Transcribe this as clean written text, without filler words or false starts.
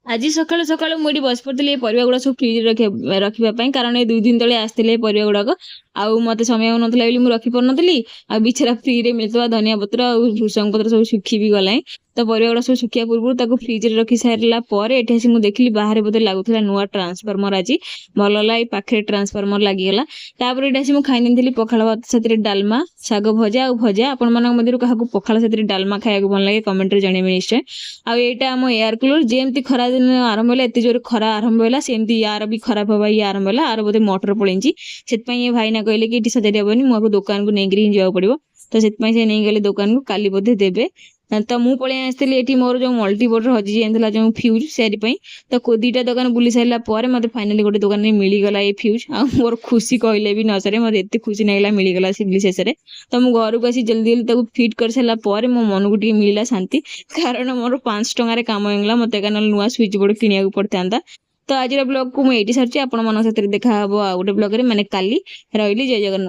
आज सकाळु सकाळु मुझे बस पड़ी परिवा गुड़ा सब फ्रिज रखापी कारण ये 2 दिन तले आसते परिवा गुड़ाक आउ मत समय नाला मुझे रखी पार नी आ बिचरा फ्री रे मिलता धनिया पत्र और भूसंग पत्र सब सुखी भी गला तो परिवा गुड़ा सब सुखिया पूर्व फ्रिज रे रखी सारा पर ये मुझे देखली बाहर बोधे लगुला नुआ ट्रांसफर्मर आज भल है पाखे ट्रांसफर्मर लगिगला तापर ये खाई नी पखाड़ भात से डालमा शाग भजा और भजा आपण मध्य क्या पखाड़ से डालमा खाया भल लगे कमेंट रे जणेबे निश्चय आईटा आम एयर कूलर जमी खरा दिन आरंभ है एत जोर खरा आरंभ है सेमती यार भी खराब हवा ये आरंभ है आर बोधे मोटर पड़ी से भाईना कहले कि ये सजाड़ी हेनी मुझे दुकान को नहीं जावाक पड़ो तो से नहीं गले दुकान को काली बोधे देवे तो मुझे पलि आसती मोर जो मल्टीबोर्ड हजि जाता जो फ्यूज से तो 2टा दुकान बुली सारापर मत फाइनाली गोटे दुकान में मिलगला ये फ्यूज आ मोर खुशी कहले भी न सर मत एत खुशी नहीं मिलगला सिविल शेष में तो मुझे घर को आसी जल्दी जल्दी फिट कर सारापर मो मन को मिलला शांति कारण मोर 5 टंकार काम होगा मत नुआ स्विच बोर्ड किणा पड़ता तो आज ब्लॉग को मुझे सारी आपण मन देखा आ गोटे ब्लॉग में माने काली रही जय जगन्नाथ।